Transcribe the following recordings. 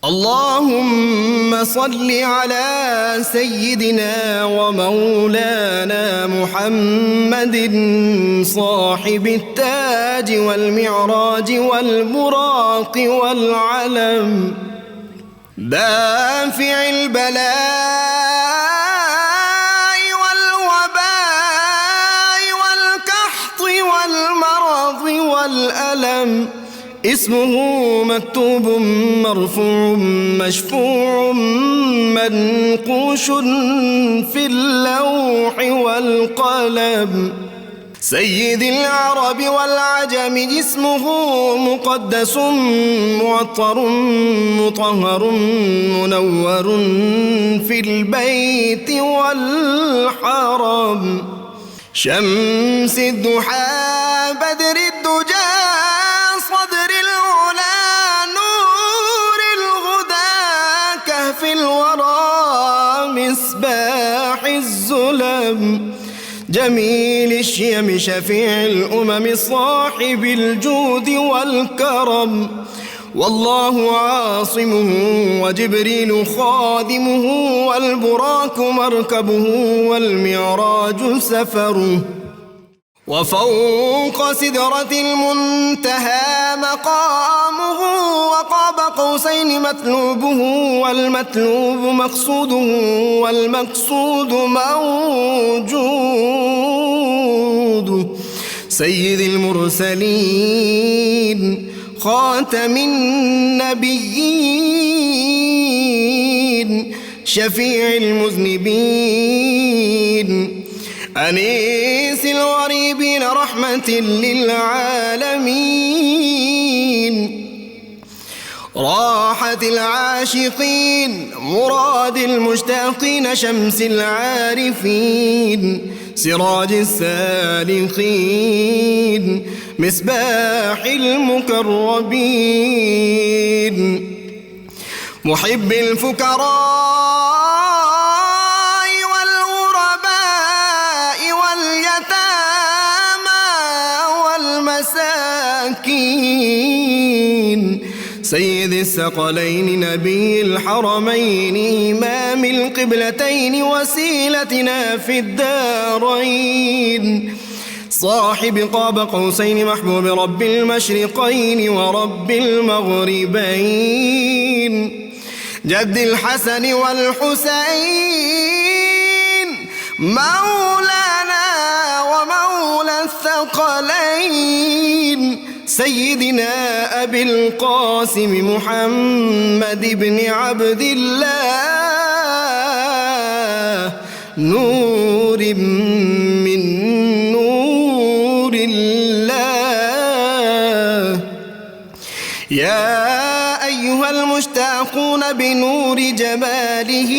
اللهم صل على سيدنا ومولانا محمد صاحب التاج والمعراج والبراق والعلم دافع البلاء والوباء والقحط والمرض والألم اسمه مكتوب مرفوع مشفوع منقوش في اللوح والقلم سيد العرب والعجم اسمه مقدس معطر مطهر منور في البيت والحرم شمس الضحى بدر الدجى صدر العلا نور الهدى كهف الورى مصباح الظلم جميل الشيم شفيع الأمم صاحب الجود والكرم والله عاصمه وجبريل خادمه والبراك مركبه والمعراج سفره وفوق سدرة المنتهى مقامه وقاب قوسين مطلوبه والمطلوب مقصوده والمقصود موجود سيد المرسلين خاتم النبيين شفيع المذنبين أنيس الغريبين رحمة للعالمين راحة العاشقين مراد المشتاقين شمس العارفين سراج السالكين مصباح المقربين محب الفقراء سيد الثقلين نبي الحرمين إمام القبلتين وسيلتنا في الدارين صاحب قاب قوسين محبوب رب المشرقين ورب المغربين جد الحسن والحسين مولانا ومولى الثقلين سيدنا أبي القاسم محمد بن عبد الله نور من نور الله يا أيها المشتاقون بنور جماله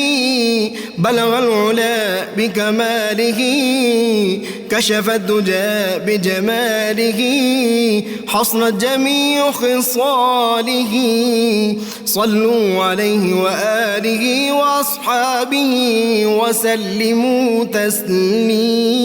بلغ العلا بكماله كشف الدجى بجماله حصنت جميع خصاله صلوا عليه وآله وأصحابه وسلموا تسليما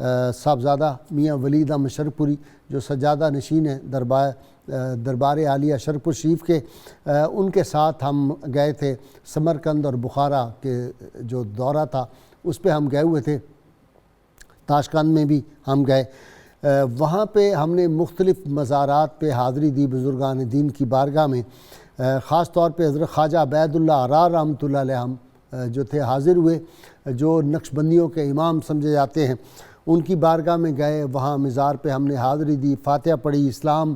صاحبزادہ میاں ولید احمد شرف پوری جو سجادہ نشین ہیں دربار عالیہ شرف پور شریف کے، ان کے ساتھ ہم گئے تھے سمرقند اور بخارا کے جو دورہ تھا اس پہ ہم گئے ہوئے تھے۔ تاشقند میں بھی ہم گئے، وہاں پہ ہم نے مختلف مزارات پہ حاضری دی بزرگان دین کی بارگاہ میں۔ خاص طور پہ حضرت خواجہ عبید اللہ احرار رحمۃ اللہ علیہ ہم جو تھے حاضر ہوئے، جو نقش بندیوں کے امام سمجھے جاتے ہیں، ان کی بارگاہ میں گئے، وہاں مزار پہ ہم نے حاضری دی، فاتحہ پڑھی، اسلام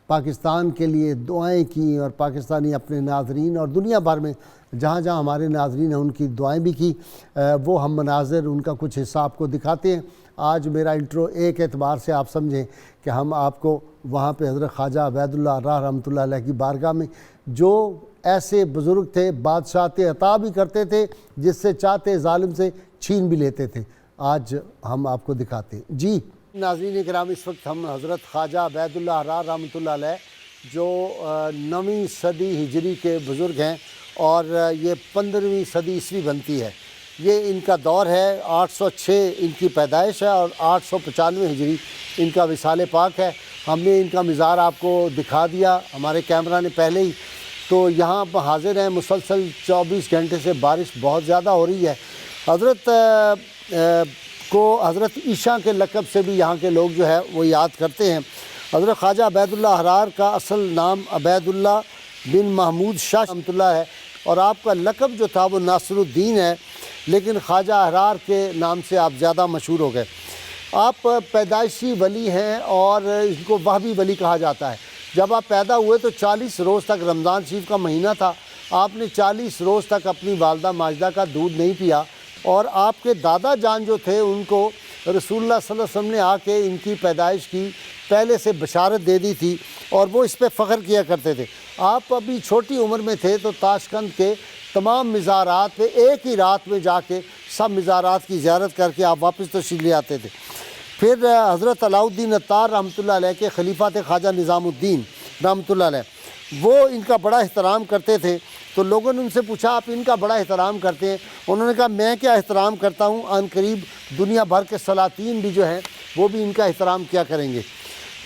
پاکستان کے لیے دعائیں کیں، اور پاکستانی اپنے ناظرین اور دنیا بھر میں جہاں جہاں ہمارے ناظرین ہیں ان کی دعائیں بھی کی۔ وہ ہم مناظر ان کا کچھ حصہ آپ کو دکھاتے ہیں۔ آج میرا انٹرو ایک اعتبار سے آپ سمجھیں کہ ہم آپ کو وہاں پہ حضرت خواجہ عبید اللہ احرار رحمۃ اللہ علیہ کی بارگاہ میں، جو ایسے بزرگ تھے بادشاہت عطا بھی کرتے تھے، جس سے چاہتے ظالم سے چھین بھی لیتے تھے، آج ہم آپ کو دکھاتے ہیں۔ جی ناظرین کرام، اس وقت ہم حضرت خواجہ عبید اللہ احرار رحمۃ اللہ علیہ جو 9ویں صدی ہجری کے بزرگ ہیں، اور یہ 15ویں صدی عیسوی بنتی ہے، یہ ان کا دور ہے۔ 806 ان کی پیدائش ہے اور 895 ہجری ان کا وصال پاک ہے۔ ہم نے ان کا مزار آپ کو دکھا دیا ہمارے کیمرہ نے پہلے ہی۔ تو یہاں پر حاضر ہیں، مسلسل 24 گھنٹے سے بارش بہت زیادہ ہو رہی ہے۔ حضرت کو حضرت عیشا کے لقب سے بھی یہاں کے لوگ جو ہے وہ یاد کرتے ہیں۔ حضرت خواجہ عبید اللہ احرار کا اصل نام عبید اللہ بن محمود شاہ رحمۃ اللہ ہے، اور آپ کا لقب جو تھا وہ ناصر الدین ہے، لیکن خواجہ احرار کے نام سے آپ زیادہ مشہور ہو گئے۔ آپ پیدائشی ولی ہیں اور ان کو وہابی ولی کہا جاتا ہے۔ جب آپ پیدا ہوئے تو 40 روز تک رمضان شریف کا مہینہ تھا، آپ نے 40 روز تک اپنی والدہ ماجدہ کا دودھ نہیں پیا، اور آپ کے دادا جان جو تھے ان کو رسول اللہ صلی اللہ علیہ وسلم نے آ کے ان کی پیدائش کی پہلے سے بشارت دے دی تھی، اور وہ اس پہ فخر کیا کرتے تھے۔ آپ ابھی چھوٹی عمر میں تھے تو تاشقند کے تمام مزارات پہ ایک ہی رات میں جا کے سب مزارات کی زیارت کر کے آپ واپس تشریف لے آتے تھے۔ پھر حضرت علاء الدین عطار رحمۃ اللہ علیہ کے خلیفہ تھے خواجہ نظام الدین رحمۃ اللہ علیہ، وہ ان کا بڑا احترام کرتے تھے۔ تو لوگوں نے ان سے پوچھا آپ ان کا بڑا احترام کرتے ہیں؟ انہوں نے کہا میں کیا احترام کرتا ہوں، عن قریب دنیا بھر کے سلاطین بھی جو ہیں وہ بھی ان کا احترام کیا کریں گے۔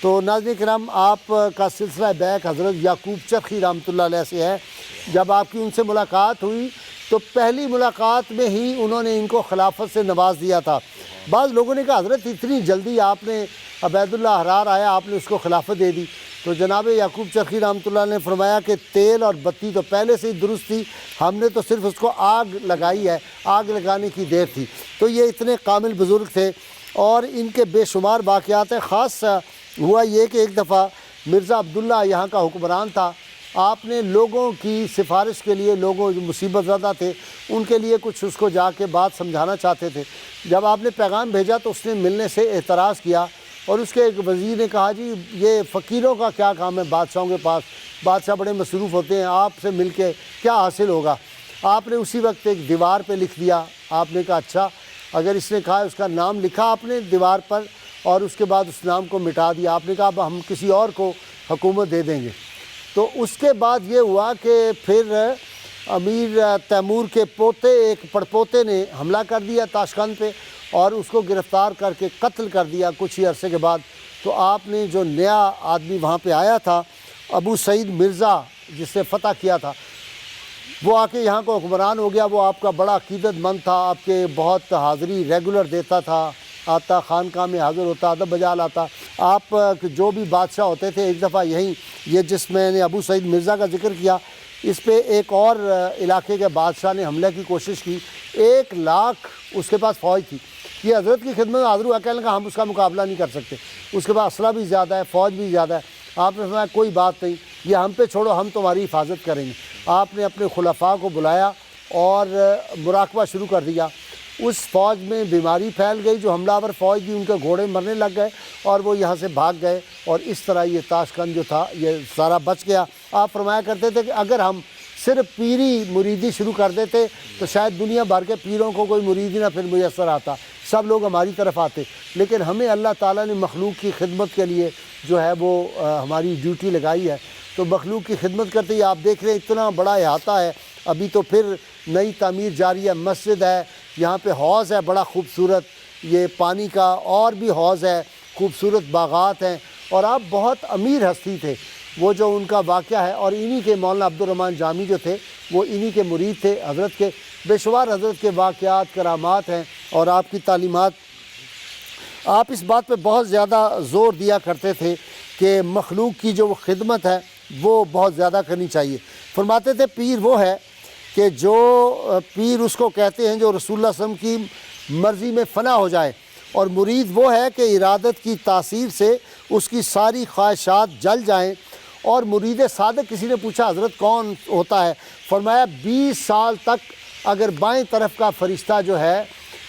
تو ناظرین کرام، آپ کا سلسلہ بیک حضرت یعقوب چرخی رحمۃ اللہ علیہ سے ہے۔ جب آپ کی ان سے ملاقات ہوئی تو پہلی ملاقات میں ہی انہوں نے ان کو خلافت سے نواز دیا تھا۔ بعض لوگوں نے کہا حضرت اتنی جلدی آپ نے عبید اللہ احرار آیا آپ نے اس کو خلافت دے دی؟ تو جناب یعقوب چرخی رحمۃ اللہ نے فرمایا کہ تیل اور بتی تو پہلے سے ہی درست تھی، ہم نے تو صرف اس کو آگ لگائی ہے، آگ لگانے کی دیر تھی۔ تو یہ اتنے کامل بزرگ تھے، اور ان کے بے شمار واقعات ہیں۔ خاص ہوا یہ کہ ایک دفعہ مرزا عبداللہ یہاں کا حکمران تھا، آپ نے لوگوں کی سفارش کے لیے، لوگوں جو مصیبت زدہ تھے ان کے لیے کچھ اس کو جا کے بات سمجھانا چاہتے تھے۔ جب آپ نے پیغام بھیجا تو اس نے ملنے سے اعتراض کیا، اور اس کے ایک وزیر نے کہا جی یہ فقیروں کا کیا کام ہے بادشاہوں کے پاس، بادشاہ بڑے مصروف ہوتے ہیں، آپ سے مل کے کیا حاصل ہوگا؟ آپ نے اسی وقت ایک دیوار پہ لکھ دیا۔ آپ نے کہا اچھا، اگر اس نے کہا اس کا نام لکھا آپ نے دیوار پر، اور اس کے بعد اس نام کو مٹا دیا۔ آپ نے کہا اب ہم کسی اور کو حکومت دے دیں گے۔ تو اس کے بعد یہ ہوا کہ پھر امیر تیمور کے پوتے ایک پڑپوتے نے حملہ کر دیا تاشقند پہ، اور اس کو گرفتار کر کے قتل کر دیا کچھ ہی عرصے کے بعد۔ تو آپ نے جو نیا آدمی وہاں پہ آیا تھا ابو سعید مرزا، جس نے فتح کیا تھا، وہ آ کے یہاں کو حکمران ہو گیا۔ وہ آپ کا بڑا عقیدت مند تھا، آپ کے بہت حاضری ریگولر دیتا تھا، آتا خانقاہ میں حاضر ہوتا، ادب بجا لاتا۔ آپ جو بھی بادشاہ ہوتے تھے، ایک دفعہ یہیں یہ جس میں نے ابو سعید مرزا کا ذکر کیا، اس پہ ایک اور علاقے کے بادشاہ نے حملے کی کوشش کی، 1 لاکھ اس کے پاس فوج تھی۔ یہ حضرت کی خدمت میں حاضر ہوا، کہنے لگا ہم اس کا مقابلہ نہیں کر سکتے، اس کے پاس اسلحہ بھی زیادہ ہے، فوج بھی زیادہ ہے۔ آپ نے فرمایا کوئی بات نہیں، یہ ہم پہ چھوڑو، ہم تمہاری حفاظت کریں گے۔ آپ نے اپنے خلفاء کو بلایا اور مراقبہ شروع کر دیا۔ اس فوج میں بیماری پھیل گئی، جو حملہ آور فوج تھی ان کے گھوڑے مرنے لگ گئے، اور وہ یہاں سے بھاگ گئے، اور اس طرح یہ تاشقند جو تھا یہ سارا بچ گیا۔ آپ فرمایا کرتے تھے کہ اگر ہم صرف پیری مریدی شروع کر دیتے تو شاید دنیا بھر کے پیروں کو کوئی مرید ہی نہ پھر میسر آتا، سب لوگ ہماری طرف آتے۔ لیکن ہمیں اللہ تعالیٰ نے مخلوق کی خدمت کے لیے جو ہے وہ ہماری ڈیوٹی لگائی ہے، تو مخلوق کی خدمت کرتے ہی آپ دیکھ رہے ہیں اتنا بڑا احاطہ ہے۔ ابھی تو پھر نئی تعمیر جاری ہے، مسجد ہے، یہاں پہ حوض ہے بڑا خوبصورت، یہ پانی کا اور بھی حوض ہے، خوبصورت باغات ہیں، اور آپ بہت امیر ہستی تھے، وہ جو ان کا واقعہ ہے۔ اور انہی کے مولانا عبدالرحمن جامی جو تھے وہ انہی کے مرید تھے حضرت کے۔ بے شمار حضرت کے واقعات، کرامات ہیں اور آپ کی تعلیمات۔ آپ اس بات پہ بہت زیادہ زور دیا کرتے تھے کہ مخلوق کی جو خدمت ہے وہ بہت زیادہ کرنی چاہیے۔ فرماتے تھے پیر وہ ہے کہ جو پیر اس کو کہتے ہیں جو رسول اللہ صلی اللہ علیہ وسلم کی مرضی میں فنا ہو جائے، اور مرید وہ ہے کہ ارادت کی تاثیر سے اس کی ساری خواہشات جل جائیں۔ اور مرید صادق، کسی نے پوچھا حضرت کون ہوتا ہے؟ فرمایا 20 سال تک اگر بائیں طرف کا فرشتہ جو ہے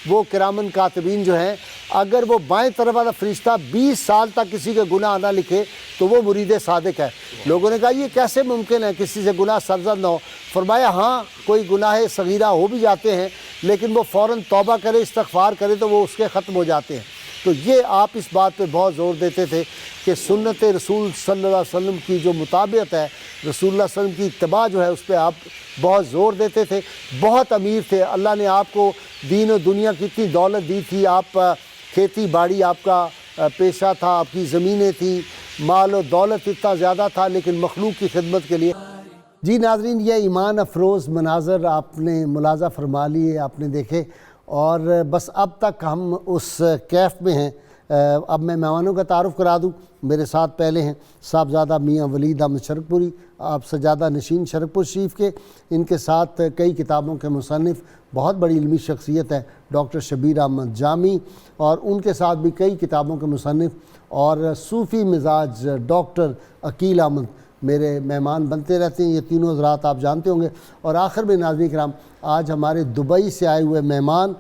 وہ کرامن کاتبین جو ہیں، اگر وہ بائیں طرف والا فرشتہ 20 سال تک کسی کے گناہ نہ لکھے تو وہ مرید صادق ہے۔ لوگوں نے کہا یہ کیسے ممکن ہے کسی سے گناہ سرزد نہ ہو؟ فرمایا ہاں، کوئی گناہ صغیرہ ہو بھی جاتے ہیں لیکن وہ فوراً توبہ کرے، استغفار کرے تو وہ اس کے ختم ہو جاتے ہیں۔ تو یہ آپ اس بات پہ بہت زور دیتے تھے کہ سنت رسول صلی اللہ علیہ وسلم کی جو مطابقت ہے، رسول اللہ صلی اللہ علیہ وسلم کی اتباع جو ہے، اس پہ آپ بہت زور دیتے تھے۔ بہت امیر تھے، اللہ نے آپ کو دین و دنیا کی اتنی دولت دی تھی، آپ کھیتی باڑی آپ کا پیشہ تھا، آپ کی زمینیں تھیں، مال و دولت اتنا زیادہ تھا، لیکن مخلوق کی خدمت کے لیے۔ جی ناظرین، یہ ایمان افروز مناظر آپ نے ملاحظہ فرما لیے، آپ نے دیکھے، اور بس اب تک ہم اس کیف میں ہیں۔ اب میں مہمانوں کا تعارف کرا دوں۔ میرے ساتھ پہلے ہیں صاحبزادہ میاں ولید احمد شرک پوری، آپ سجادہ نشین شرک پور شریف کے۔ ان کے ساتھ کئی کتابوں کے مصنف، بہت بڑی علمی شخصیت ہے ڈاکٹر شبیر احمد جامی، اور ان کے ساتھ بھی کئی کتابوں کے مصنف اور صوفی مزاج ڈاکٹر عقیل احمد میرے مہمان بنتے رہتے ہیں۔ یہ تینوں حضرات آپ جانتے ہوں گے۔ اور آخر میں ناظرین کرام، آج ہمارے دبئی سے آئے ہوئے مہمان،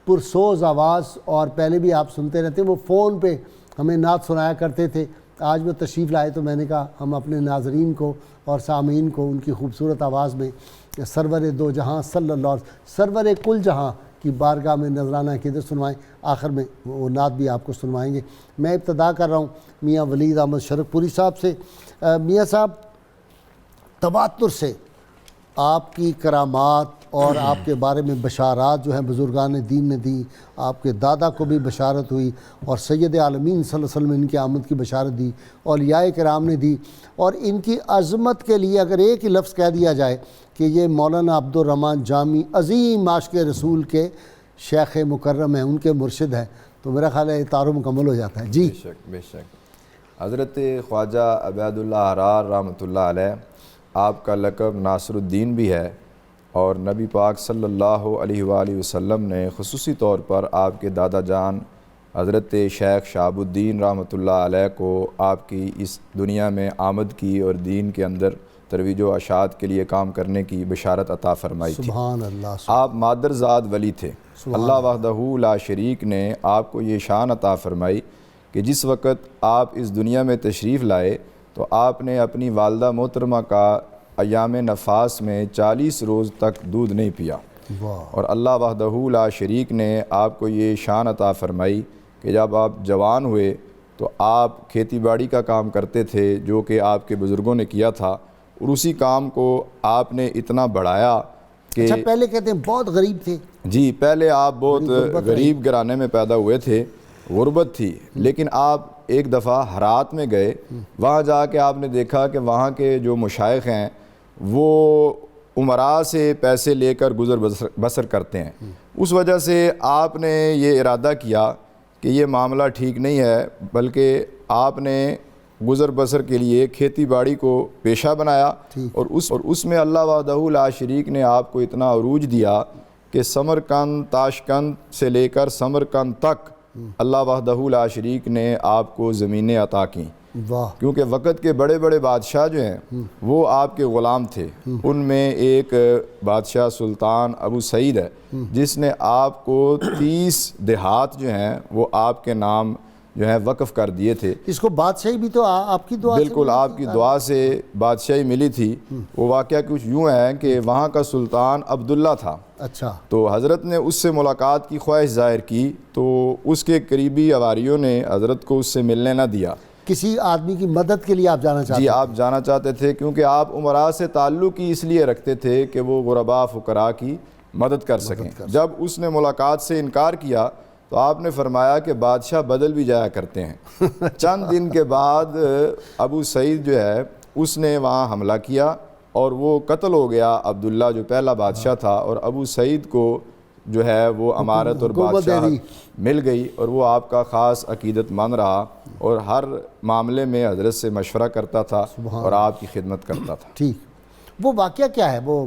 پرسوز آواز، اور پہلے بھی آپ سنتے رہتے ہیں، وہ فون پہ ہمیں نعت سنایا کرتے تھے۔ آج وہ تشریف لائے تو میں نے کہا ہم اپنے ناظرین کو اور سامعین کو ان کی خوبصورت آواز میں سرور دو جہاں صلی اللہ علیہ وسلم، سرور کل جہاں کی بارگاہ میں نذرانہ عقیدت سنوائیں۔ آخر میں وہ نعت بھی آپ کو سنوائیں گے۔ میں ابتدا کر رہا ہوں میاں ولید احمد شرک پوری صاحب سے۔ میاں صاحب، تواتر سے آپ کی کرامات اور آپ کے بارے میں بشارات جو ہیں بزرگان دین نے دی، آپ کے دادا کو بھی بشارت ہوئی، اور سید عالمین صلی اللہ علیہ وسلم نے ان کی آمد کی بشارت دی، اولیاء کرام نے دی، اور ان کی عظمت کے لیے اگر ایک ہی لفظ کہہ دیا جائے کہ یہ مولانا عبدالرحمن جامی عظیم عاشق رسول کے شیخ مکرم ہیں، ان کے مرشد ہیں، تو میرا خیال ہے تعارف مکمل ہو جاتا ہے۔ جی بے شک بے شک۔ حضرت خواجہ عبید اللہ حرار رحمۃ اللہ علیہ، آپ کا لقب ناصر الدین بھی ہے، اور نبی پاک صلی اللہ علیہ وآلہ وسلم نے خصوصی طور پر آپ کے دادا جان حضرت شیخ شہاب الدین رحمۃ اللہ علیہ کو آپ کی اس دنیا میں آمد کی اور دین کے اندر ترویج و اشاعت کے لیے کام کرنے کی بشارت عطا فرمائی تھی۔ سبحان اللہ۔ آپ مادرزاد ولی تھے۔ اللہ وحدہ لا شریک نے آپ کو یہ شان عطا فرمائی کہ جس وقت آپ اس دنیا میں تشریف لائے تو آپ نے اپنی والدہ محترمہ کا ایام نفاس میں 40 روز تک دودھ نہیں پیا، اور اللہ وحدہ لا شریک نے آپ کو یہ شان عطا فرمائی کہ جب آپ جوان ہوئے تو آپ کھیتی باڑی کا کام کرتے تھے جو کہ آپ کے بزرگوں نے کیا تھا، اور اسی کام کو آپ نے اتنا بڑھایا کہ اچھا، پہلے کہتے ہیں بہت غریب تھے۔ جی، پہلے آپ بہت غریب گھرانے میں پیدا ہوئے تھے، غربت تھی، لیکن آپ ایک دفعہ ہرات میں گئے، وہاں جا کے آپ نے دیکھا کہ وہاں کے جو مشائخ ہیں وہ امراء سے پیسے لے کر گزر بسر کرتے ہیں۔ اس وجہ سے آپ نے یہ ارادہ کیا کہ یہ معاملہ ٹھیک نہیں ہے، بلکہ آپ نے گزر بسر کے لیے کھیتی باڑی کو پیشہ بنایا، اور اس میں اللہ وحدہ لا شریک نے آپ کو اتنا عروج دیا کہ سمرقند، تاشقند سے لے کر سمرقند تک اللہ وحدہ لا شریک نے آپ کو زمینیں عطا کیں۔ کیونکہ وقت کے بڑے بڑے بادشاہ جو ہیں وہ آپ کے غلام تھے۔ ان میں ایک بادشاہ سلطان ابو سعید ہے جس نے آپ کو 30 دیہات جو ہیں وہ آپ کے نام جو ہیں وقف کر دیے تھے۔ اس کو بادشاہی بھی تو آپ کی دعا سے؟ بالکل، آپ کی دعا سے بادشاہی ملی تھی۔ وہ واقعہ کچھ یوں ہے کہ وہاں کا سلطان عبداللہ تھا۔ اچھا۔ تو حضرت نے اس سے ملاقات کی خواہش ظاہر کی تو اس کے قریبی عواریوں نے حضرت کو اس سے ملنے نہ دیا۔ کسی آدمی کی مدد کے لیے آپ جانا چاہتے جی، آپ جانا چاہتے تھے، کیونکہ آپ امراء سے تعلق ہی اس لیے رکھتے تھے کہ وہ غرباء فقراء کی مدد کر سکیں۔ جب اس نے ملاقات سے انکار کیا تو تو آپ نے فرمایا کہ بادشاہ بدل بھی جایا کرتے ہیں۔ چند دن کے بعد ابو سعید جو ہے اس نے وہاں حملہ کیا اور وہ قتل ہو گیا، عبداللہ جو پہلا بادشاہ تھا، اور ابو سعید کو جو ہے وہ امارت اور بادشاہ مل گئی، اور وہ آپ کا خاص عقیدت مند رہا اور ہر معاملے میں حضرت سے مشورہ کرتا تھا اور آپ کی خدمت کرتا تھا۔ ٹھیک، وہ واقعہ کیا ہے وہ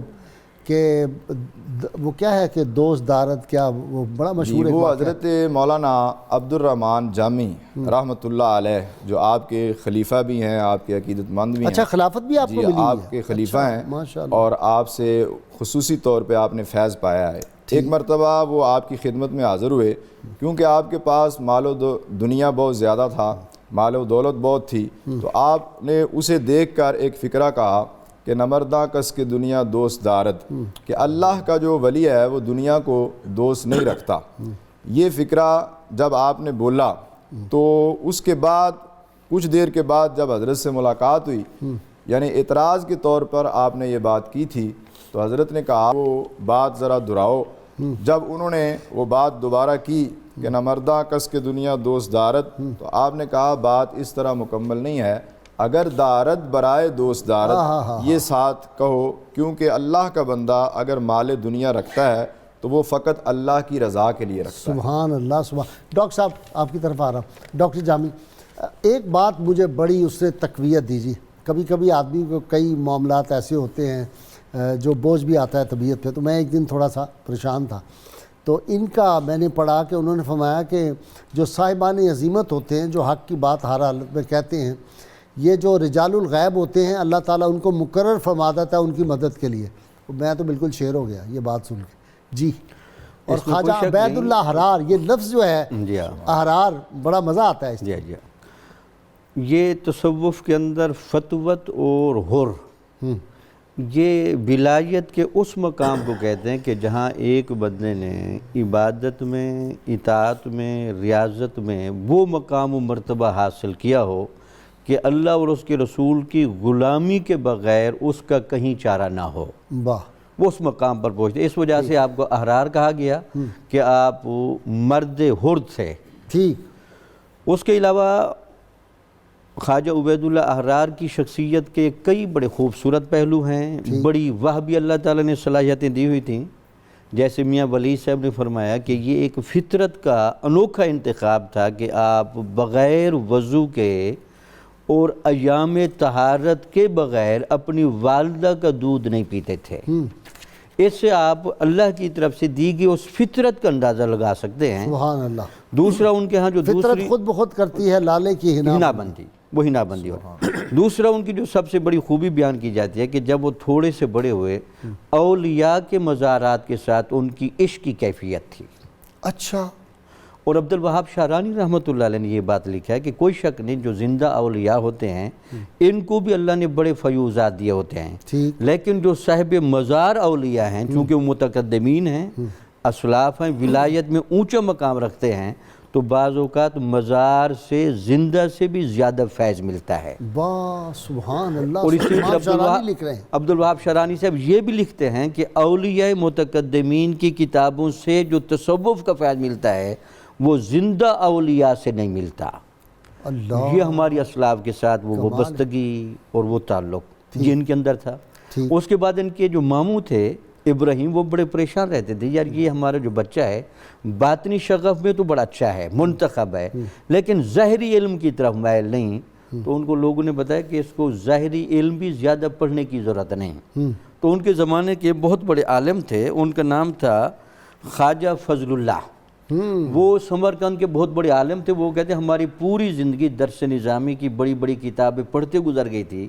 کیا ہے کہ دوست دارت، کیا وہ بڑا مشہور ہے؟ وہ حضرت مولانا عبد الرحمن جامی رحمۃ اللہ علیہ جو آپ کے خلیفہ بھی ہیں، آپ کے عقیدت مند بھی ہیں۔ اچھا، خلافت بھی آپ کو ملی ہے؟ آپ کے خلیفہ ہیں اور آپ سے خصوصی طور پہ آپ نے فیض پایا ہے۔ ایک مرتبہ وہ آپ کی خدمت میں حاضر ہوئے، کیونکہ آپ کے پاس مال و دنیا بہت زیادہ تھا، مال و دولت بہت تھی، تو آپ نے اسے دیکھ کر ایک فکرہ کہا کہ نمرداں کس کے دنیا دوست دارد، کہ اللہ کا جو ولی ہے وہ دنیا کو دوست نہیں رکھتا۔ یہ فکرہ جب آپ نے بولا تو اس کے بعد کچھ دیر کے بعد جب حضرت سے ملاقات ہوئی، یعنی اعتراض کے طور پر آپ نے یہ بات کی تھی، تو حضرت نے کہا وہ بات ذرا دہراؤ۔ جب انہوں نے وہ بات دوبارہ کی کہ نمرداں کس کے دنیا دوست دارد، تو آپ نے کہا بات اس طرح مکمل نہیں ہے، اگر دارد برائے دوست دارد یہ ساتھ کہو، کیونکہ اللہ کا بندہ اگر مال دنیا رکھتا ہے تو وہ فقط اللہ کی رضا کے لیے رکھتا ہے۔ سبحان اللہ، سبحان۔ ڈاکٹر صاحب آپ کی طرف آ رہا ہوں۔ ڈاکٹر جامی، ایک بات مجھے بڑی اس سے تقویت دیجیے۔ کبھی کبھی آدمی کو کئی معاملات ایسے ہوتے ہیں جو بوجھ بھی آتا ہے طبیعت پہ، تو میں ایک دن تھوڑا سا پریشان تھا، تو ان کا میں نے پڑھا کہ انہوں نے فرمایا کہ جو صاحبان عظیمت ہوتے ہیں، جو حق کی بات ہر حالت میں کہتے ہیں، یہ جو رجال الغیب ہوتے ہیں، اللہ تعالیٰ ان کو مقرر فرما دیتا ہے ان کی مدد کے لیے۔ میں تو بالکل شیر ہو گیا یہ بات سن کے جی۔ اور خواجہ عبید اللہ احرار، یہ لفظ جو ہے احرار، بڑا مزہ آتا ہے اس جی۔ یہ تصوف کے اندر فتوت اور حر، یہ ولایت کے اس مقام کو کہتے ہیں کہ جہاں ایک بندے نے عبادت میں، اطاعت میں، ریاضت میں وہ مقام و مرتبہ حاصل کیا ہو کہ اللہ اور اس کے رسول کی غلامی کے بغیر اس کا کہیں چارہ نہ ہو، وہ اس مقام پر پہنچتے۔ اس وجہ سے آپ کو احرار کہا گیا کہ آپ مرد حر تھے۔ ٹھیک۔ اس کے علاوہ خواجہ عبید اللہ احرار کی شخصیت کے کئی بڑے خوبصورت پہلو ہیں، بڑی وہ بھی اللہ تعالیٰ نے صلاحیتیں دی ہوئی تھیں۔ جیسے میاں ولی صاحب نے فرمایا کہ یہ ایک فطرت کا انوکھا انتخاب تھا کہ آپ بغیر وضو کے اور ایام طہارت کے بغیر اپنی والدہ کا دودھ نہیں پیتے تھے۔ اس سے آپ اللہ کی طرف سے دی گئی اس فطرت کا اندازہ لگا سکتے ہیں۔ سبحان اللہ۔ دوسرا ان کے ہاں جو فطرت خود بخود کرتی ہے لالے کی ہنا بندی، وہ ہنا بندی ہو۔ دوسرا ان کی جو سب سے بڑی خوبی بیان کی جاتی ہے کہ جب وہ تھوڑے سے بڑے ہوئے، اولیاء کے مزارات کے ساتھ ان کی عشق کی کیفیت تھی۔ اچھا۔ اور عبد الوہاب شعرانی رحمۃ اللہ علیہ نے یہ بات لکھا ہے کہ کوئی شک نہیں جو زندہ اولیاء ہوتے ہیں ان کو بھی اللہ نے بڑے فیوزات دیے ہوتے ہیں، لیکن جو صاحب مزار اولیاء ہیں چونکہ وہ متقدمین ہیں، اسلاف ہیں، ولایت میں اونچا مقام رکھتے ہیں، تو بعض اوقات مزار سے زندہ سے بھی زیادہ فیض ملتا ہے۔ واہ سبحان اللہ۔ اور اسی عبد الوہاب شعرانی صاحب یہ بھی لکھتے ہیں کہ اولیاء متقدمین کی کتابوں سے جو تصوف کا فیض ملتا ہے وہ زندہ اولیاء سے نہیں ملتا۔ اللہ، یہ ہماری اسلاف کے ساتھ وہ وابستگی اور وہ تعلق یہ ان کے اندر تھا۔ اس کے بعد ان کے جو ماموں تھے ابراہیم، وہ بڑے پریشان رہتے تھے، یار یہ ہمارا جو بچہ ہے باطنی شغف میں تو بڑا اچھا ہے، منتخب ہے، لیکن ظاہری علم کی طرف مائل نہیں۔ تو ان کو لوگوں نے بتایا کہ اس کو ظاہری علم بھی زیادہ پڑھنے کی ضرورت نہیں۔ تو ان کے زمانے کے بہت بڑے عالم تھے، ان کا نام تھا خواجہ فضل اللہ، وہ سمرقند کے بہت بڑے عالم تھے۔ وہ کہتے ہیں ہماری پوری زندگی درس نظامی کی بڑی بڑی کتابیں پڑھتے گزر گئی تھی،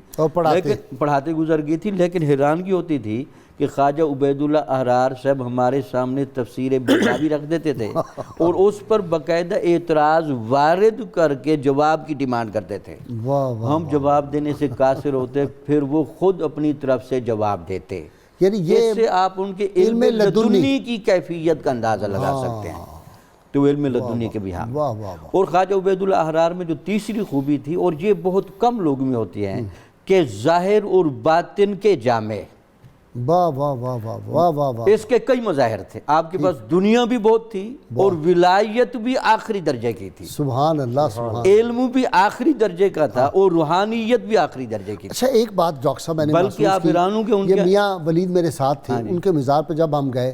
پڑھاتے گزر گئی تھی، لیکن حیرانگی ہوتی تھی کہ خواجہ عبید اللہ احرار صاحب ہمارے سامنے تفسیر بیضاوی رکھ دیتے تھے اور اس پر باقاعدہ اعتراض وارد کر کے جواب کی ڈیمانڈ کرتے تھے۔ ہم جواب دینے سے قاصر ہوتے، پھر وہ خود اپنی طرف سے جواب دیتے۔ یعنی اس سے آپ ان کے علم لدنی کی کیفیت کا اندازہ لگا سکتے ہیں۔ تو علم لدنی کے بھی ہاں۔ اور خواجہ عبید اللہ احرار میں جو تیسری خوبی تھی، اور یہ بہت کم لوگوں میں ہوتی ہے، کہ ظاہر اور باطن کے جامع، واہ واہ واہ واہ واہ واہ واہ، اس کے کئی مظاہر تھے. آپ کے پاس دنیا بھی بہت تھی اور ولایت بھی آخری درجے کی تھی. سبحان اللہ سبحان. علم بھی آخری درجے کا تھا اور روحانیت بھی آخری درجے کی تھی. اچھا ایک بات ڈاکٹر صاحب میں نے بلکہ آپ حیران ہوں کہ ان یہ میاں ولید میرے ساتھ تھے، ان کے مزار پہ جب ہم گئے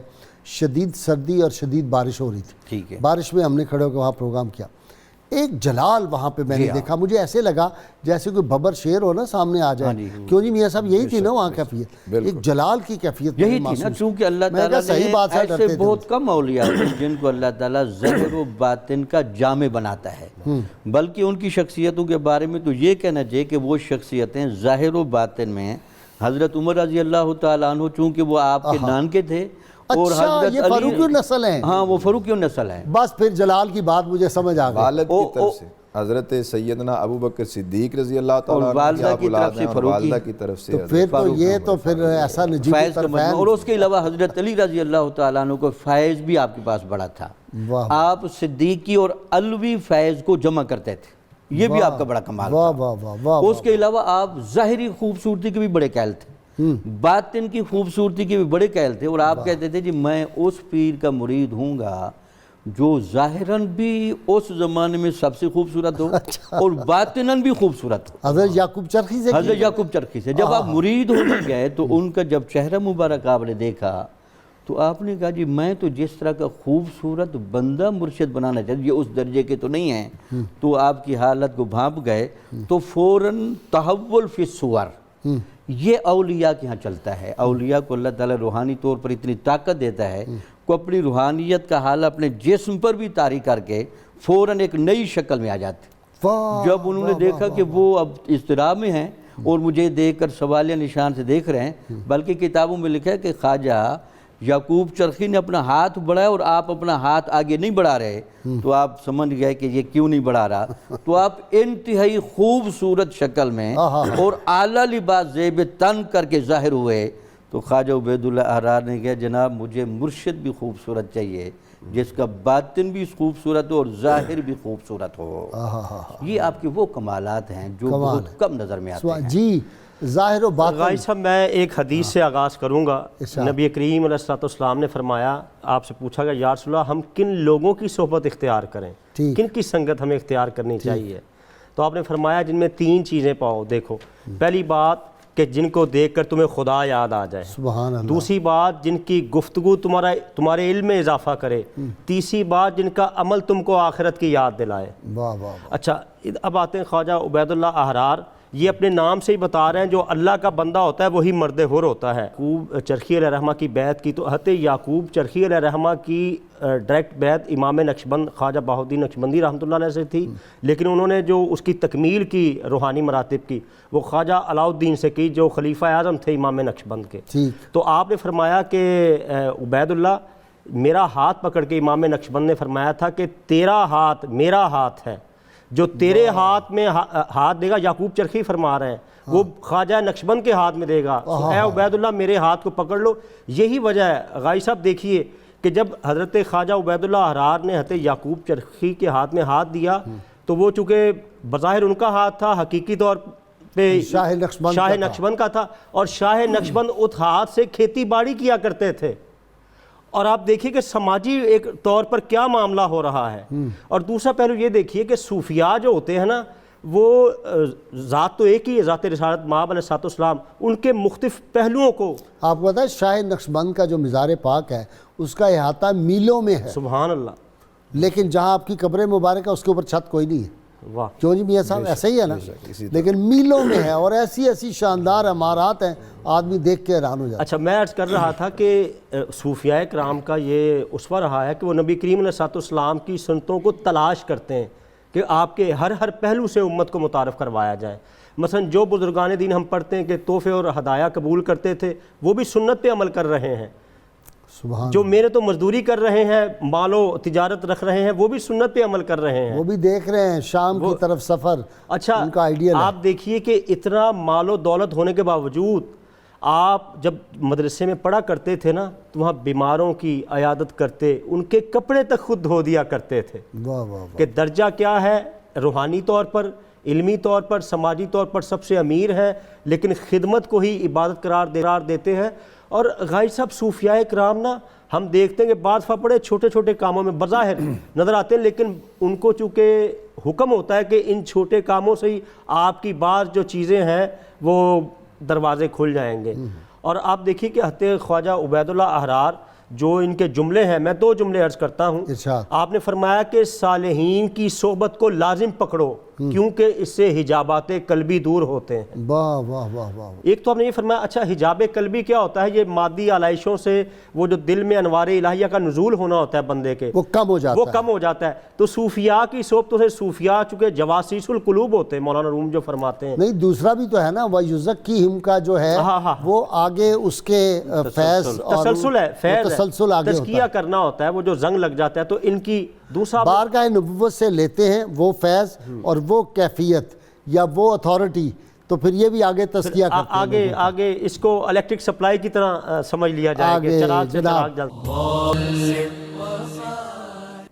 شدید سردی اور شدید بارش ہو رہی تھی. ٹھیک ہے. بارش میں ہم نے کھڑے ہو کے وہاں پروگرام کیا. ایک جلال وہاں پہ میں نے دیکھا، مجھے ایسے لگا جیسے کوئی ببر شیر ہو نا سامنے آ جائے. کیوں جی میاں صاحب یہی تھی نا وہاں کیفیت، ایک جلال کی کیفیت یہی تھی نا. چونکہ اللہ تعالیٰ نے ایسے بہت کم اولیاء ہیں جن کو اللہ تعالیٰ ظاہر و باطن کا جامع بناتا ہے. بلکہ ان کی شخصیتوں کے بارے میں تو یہ کہنا چاہیے کہ وہ شخصیتیں ظاہر و باطن میں حضرت عمر رضی اللہ تعالیٰ عنہ چونکہ وہ آپ کے نانکے تھے اور حضرت یہ فاروقی نسل ہیں. ہاں وہ فاروقی نسل ہیں. بس پھر جلال کی بات مجھے سمجھ آ گئی. والد کی طرف سے حضرت سیدنا ابو بکر صدیق رضی اللہ تعالیٰ عنہ والدہ کی طرف سے فاروقی، والدہ کی طرف سے پھر تو یہ تو پھر ایسا نجیب فیض کا مجموعہ. اور اس کے علاوہ حضرت علی رضی اللہ تعالیٰ عنہ کو فیض بھی آپ کے پاس بڑا تھا. آپ صدیقی اور علوی فیض کو جمع کرتے تھے، یہ بھی آپ کا بڑا کمال تھا. اس کے علاوہ آپ ظاہری خوبصورتی کے بھی بڑے قائل تھے، باطن کی خوبصورتی کے بھی بڑے قائل تھے. اور آپ کہتے تھے جی میں اس پیر کا مرید ہوں گا جو ظاہراً بھی اس زمانے میں سب سے خوبصورت ہو اور باطناً بھی خوبصورت ہو. حضرت یعقوب چرخی سے حضرت یعقوب چرخی سے جب آپ مرید ہونے گئے تو ان کا جب چہرہ مبارک آپ نے دیکھا تو آپ نے کہا جی میں تو جس طرح کا خوبصورت بندہ مرشد بنانا چاہتا ہوں، یہ اس درجے کے تو نہیں ہیں. تو آپ کی حالت کو بھانپ گئے تو فوراً تحول فی الصور یہ اولیاء کے ہاں چلتا ہے. اولیاء کو اللہ تعالیٰ روحانی طور پر اتنی طاقت دیتا ہے کہ اپنی روحانیت کا حال اپنے جسم پر بھی طاری کر کے فوراً ایک نئی شکل میں آ جاتے. جب انہوں نے دیکھا کہ وہ اب اضطراب میں ہیں اور مجھے دیکھ کر سوالیہ نشان سے دیکھ رہے ہیں، بلکہ کتابوں میں لکھا ہے کہ خواجہ یعقوب چرخی نے اپنا ہاتھ بڑھایا اور آپ اپنا ہاتھ آگے نہیں بڑھا رہے، تو آپ سمجھ گئے کہ یہ کیوں نہیں بڑھا رہا. تو آپ انتہائی خوبصورت شکل میں اور اعلیٰ لباس زیب تن کر کے ظاہر ہوئے. تو خواجہ عبید اللہ احرار نے کہا جناب مجھے مرشد بھی خوبصورت چاہیے جس کا باطن بھی خوبصورت ہو اور ظاہر بھی خوبصورت ہو. یہ آپ کے وہ کمالات ہیں جو بہت کم نظر میں آتے ہیں. جی ظاہر و باطن. غازی صاحب میں ایک حدیث سے آغاز کروں گا. نبی کریم علیہ السلام نے فرمایا، آپ سے پوچھا گیا یا رسول اللہ ہم کن لوگوں کی صحبت اختیار کریں، کن کی سنگت ہمیں اختیار کرنی چاہیے؟ تو آپ نے فرمایا جن میں 3 چیزیں پاؤ. دیکھو پہلی بات کہ جن کو دیکھ کر تمہیں خدا یاد آ جائے. سبحان اللہ. دوسری بات جن کی گفتگو تمہارے علم میں اضافہ کرے. تیسری بات جن کا عمل تم کو آخرت کی یاد دلائے. واہ واہ. اچھا اب آتے ہیں خواجہ عبید اللہ احرار. یہ اپنے نام سے ہی بتا رہے ہیں جو اللہ کا بندہ ہوتا ہے وہی مرد حر ہوتا ہے. یعقوب چرخی علیہ رحمہ کی بیعت کی تو حضرت یعقوب چرخی علیہ رحمہ کی ڈائریکٹ بیعت امام نقشبند خواجہ بہاؤالدین نقشبندی رحمۃ اللہ علیہ سے تھی، لیکن انہوں نے جو اس کی تکمیل کی روحانی مراتب کی وہ خواجہ علاؤالدین سے کی جو خلیفہ اعظم تھے امام نقشبند کے. تو آپ نے فرمایا کہ عبید اللہ میرا ہاتھ پکڑ کے امام نقشبند نے فرمایا تھا کہ تیرا ہاتھ میرا ہاتھ ہے، جو تیرے ہاتھ میں ہاتھ دے گا، یعقوب چرخی فرما رہے ہیں، وہ خواجہ نقشبند کے ہاتھ میں دے گا. اے عبید اللہ میرے ہاتھ کو پکڑ لو. یہی وجہ ہے غازی صاحب دیکھیے کہ جب حضرت خواجہ عبید اللہ احرار نے حضرت یعقوب چرخی کے ہاتھ میں ہاتھ دیا تو وہ چونکہ بظاہر ان کا ہاتھ تھا، حقیقی طور پہ شاہ نقشبند کا تھا، اور شاہ نقشبند اس ہاتھ سے کھیتی باڑی کیا کرتے تھے. اور آپ دیکھیے کہ سماجی ایک طور پر کیا معاملہ ہو رہا ہے. اور دوسرا پہلو یہ دیکھیے کہ صوفیاء جو ہوتے ہیں نا وہ ذات تو ایک ہی ہے، ذات رسالت مآب علیہ السلام، ان کے مختلف پہلوؤں کو آپ کو پتہ ہے شاہ نقشبند کا جو مزار پاک ہے اس کا احاطہ میلوں میں ہے. سبحان اللہ. لیکن جہاں آپ کی قبر مبارک ہے اس کے اوپر چھت کوئی نہیں ہے. واہ. کیوں جی میاں صاحب ایسا ہی ہے نا، لیکن میلوں میں ہے اور ایسی ایسی شاندار عمارات ہیں آدمی دیکھ کے حیران ہو جاتا ہے. اچھا میں عرض کر رہا تھا کہ صوفیاء کرام کا یہ اسوہ رہا ہے کہ وہ نبی کریم علیہ السلام کی سنتوں کو تلاش کرتے ہیں کہ آپ کے ہر پہلو سے امت کو متعارف کروایا جائے. مثلا جو بزرگان دین ہم پڑھتے ہیں کہ تحفے اور ہدایہ قبول کرتے تھے وہ بھی سنت پہ عمل کر رہے ہیں. جو محنت و مزدوری کر رہے ہیں، مال و تجارت رکھ رہے ہیں، وہ بھی سنت پہ عمل کر رہے ہیں، وہ بھی دیکھ رہے ہیں شام کی طرف سفر. اچھا ان کا آئیڈیل ہے. آپ دیکھیے کہ اتنا مال و دولت ہونے کے باوجود آپ جب مدرسے میں پڑھا کرتے تھے نا تو وہاں بیماروں کی عیادت کرتے، ان کے کپڑے تک خود دھو دیا کرتے تھے. واہ واہ واہ. کہ درجہ کیا ہے روحانی طور پر علمی طور پر سماجی طور پر سب سے امیر ہیں لیکن خدمت کو ہی عبادت قرار دیتے ہیں. اور غازی صاحب صوفیاء کرام نا ہم دیکھتے ہیں کہ بعض بڑے چھوٹے چھوٹے کاموں میں بظاہر نظر آتے ہیں لیکن ان کو چونکہ حکم ہوتا ہے کہ ان چھوٹے کاموں سے ہی آپ کی بعض جو چیزیں ہیں وہ دروازے کھل جائیں گے. اور آپ دیکھیے کہ حضرت خواجہ عبید اللہ احرار جو ان کے جملے ہیں، میں 2 جملے عرض کرتا ہوں. آپ نے فرمایا کہ صالحین کی صحبت کو لازم پکڑو کیونکہ اس سے حجابات قلبی دور ہوتے ہیں. واہ واہ واہ واہ. ایک تو آپ نے یہ فرمایا اچھا حجاب قلبی کیا ہوتا ہے؟ یہ مادی علائشوں سے وہ جو دل میں انوار الہیہ کا نزول ہونا ہوتا ہے بندے کے، وہ کم ہو جاتا ہے. تو صوفیاء کی صحبتوں سے صوفیاء چونکہ جواسیس القلوب ہوتے ہیں، مولانا روم جو فرماتے ہیں. نہیں دوسرا بھی تو ہے نا، وَيُزَكِّيهِمْ کا جو ہے وہ آگے اس کے فیض تسلسل ہے، فیض ہے، تسلسل آگے ہوتا ہے، تزکیہ کرنا ہوتا ہے، وہ جو زنگ لگ جاتا ہے. تو ان کی دوسرا بارگاہ نبوت سے لیتے ہیں وہ فیض اور وہ کیفیت یا وہ اتھارٹی، تو پھر یہ بھی آگے تزکیہ کرتے ہیں. آگے اس کو الیکٹرک سپلائی کی طرح سمجھ لیا جائے کہ چراغ سے چراغ جلتا.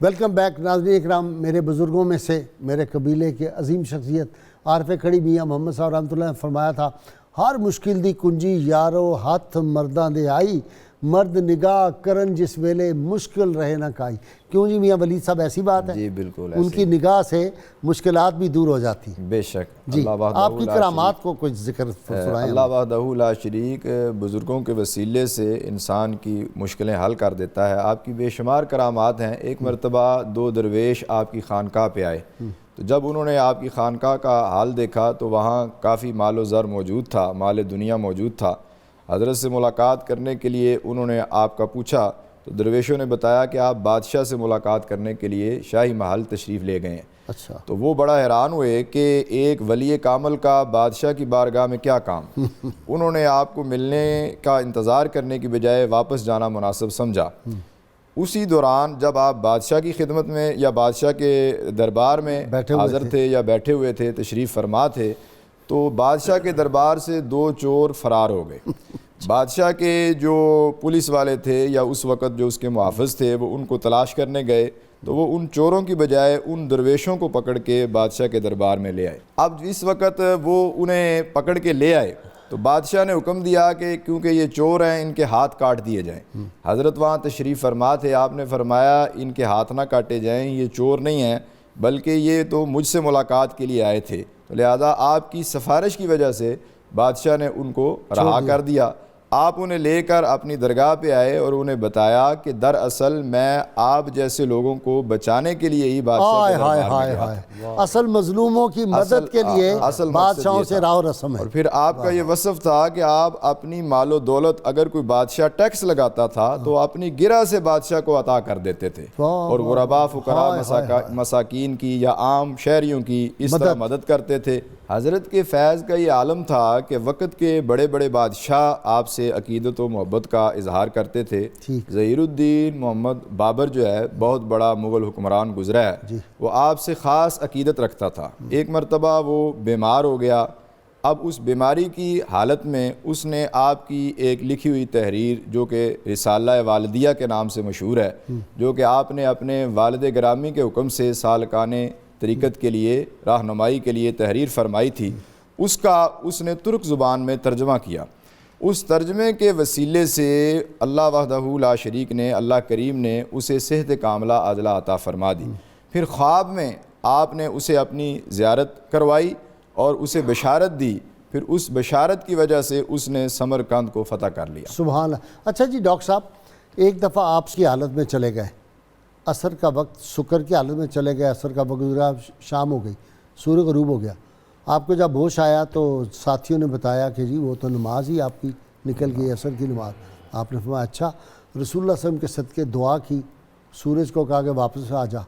ویلکم بیک ناظرین اکرام. میرے بزرگوں میں سے میرے قبیلے کے عظیم شخصیت عارف کھڑی میاں محمد صاحب رحمۃ اللہ نے فرمایا تھا، ہر مشکل دی کنجی یارو ہاتھ مرداں دے آئی، مرد نگاہ کرن جس ویلے مشکل رہے نہ کائی. کیوں جی میاں ولید صاحب ایسی بات ہے؟ جی بالکل ان کی نگاہ سے مشکلات بھی دور ہو جاتی. بے شک. جی آپ کی کرامات کو کچھ ذکر فرمائیں. اللہ وحدہ لا شریک بزرگوں کے وسیلے سے انسان کی مشکلیں حل کر دیتا ہے. آپ کی بے شمار کرامات ہیں. ایک مرتبہ 2 درویش آپ کی خانقاہ پہ آئے، تو جب انہوں نے آپ کی خانقاہ کا حال دیکھا تو وہاں کافی مال و زر موجود تھا، مال دنیا موجود تھا. حضرت سے ملاقات کرنے کے لیے انہوں نے آپ کا پوچھا تو درویشوں نے بتایا کہ آپ بادشاہ سے ملاقات کرنے کے لیے شاہی محل تشریف لے گئے ہیں. اچھا. تو وہ بڑا حیران ہوئے کہ ایک ولی کامل کا بادشاہ کی بارگاہ میں کیا کام. انہوں نے آپ کو ملنے کا انتظار کرنے کی بجائے واپس جانا مناسب سمجھا. اسی دوران جب آپ بادشاہ کی خدمت میں یا بادشاہ کے دربار میں حاضر تھے یا بیٹھے ہوئے تھے، تشریف فرما تھے، تو بادشاہ کے دربار سے 2 چور فرار ہو گئے. بادشاہ کے جو پولیس والے تھے یا اس وقت جو اس کے محافظ تھے وہ ان کو تلاش کرنے گئے تو وہ ان چوروں کی بجائے ان درویشوں کو پکڑ کے بادشاہ کے دربار میں لے آئے. اب اس وقت وہ انہیں پکڑ کے لے آئے تو بادشاہ نے حکم دیا کہ کیونکہ یہ چور ہیں ان کے ہاتھ کاٹ دیے جائیں. حضرت وہاں تشریف فرما تھے. آپ نے فرمایا ان کے ہاتھ نہ کاٹے جائیں، یہ چور نہیں ہیں بلکہ یہ تو مجھ سے ملاقات کے لیے آئے تھے، تو لہذا آپ کی سفارش کی وجہ سے بادشاہ نے ان کو رہا کر دیا. آپ انہیں لے کر اپنی درگاہ پہ آئے اور انہیں بتایا کہ دراصل میں آپ جیسے لوگوں کو بچانے کے لیے ہی بادشاہ کے دربار میں گیا تھا. اصل مظلوموں کی مدد کے لیے بادشاہوں سے راہ و رسم ہے. اور پھر آپ کا یہ وصف تھا کہ آپ اپنی مال و دولت اگر کوئی بادشاہ ٹیکس لگاتا تھا تو اپنی گرہ سے بادشاہ کو عطا کر دیتے تھے اور غربا فقراء مساکین کی یا عام شہریوں کی اس طرح مدد کرتے تھے. حضرت کے فیض کا یہ عالم تھا کہ وقت کے بڑے بڑے بادشاہ آپ سے عقیدت و محبت کا اظہار کرتے تھے. ظہیر الدین محمد بابر جو ہے بہت بڑا مغل حکمران گزرا ہے، وہ آپ سے خاص عقیدت رکھتا تھا. ایک مرتبہ وہ بیمار ہو گیا. اب اس بیماری کی حالت میں اس نے آپ کی ایک لکھی ہوئی تحریر جو کہ رسالہ والدیہ کے نام سے مشہور ہے، جو کہ آپ نے اپنے والد گرامی کے حکم سے سالکان طریقت کے لیے رہنمائی کے لیے تحریر فرمائی تھی، اس کا اس نے ترک زبان میں ترجمہ کیا. اس ترجمے کے وسیلے سے اللہ وحدہ لا شریک نے، اللہ کریم نے اسے صحت کاملہ عاجلہ عطا فرما دی. پھر خواب میں آپ نے اسے اپنی زیارت کروائی اور اسے بشارت دی. پھر اس بشارت کی وجہ سے اس نے سمرقند کو فتح کر لیا. سبحان اللہ. اچھا جی ڈاکٹر صاحب، ایک دفعہ آپ کی حالت میں چلے گئے، عصر کا وقت سکر کی حالت میں چلے گئے، عصر کا وقت گزرا، شام ہو گئی، سورج غروب ہو گیا. آپ کو جب ہوش آیا تو ساتھیوں نے بتایا کہ جی وہ تو نماز ہی آپ کی نکل گئی، عصر کی نماز. آپ نے فرمایا اچھا. رسول اللہ صلی اللہ علیہ وسلم کے صدقے دعا کی، سورج کو کہا کہ واپس آ جا،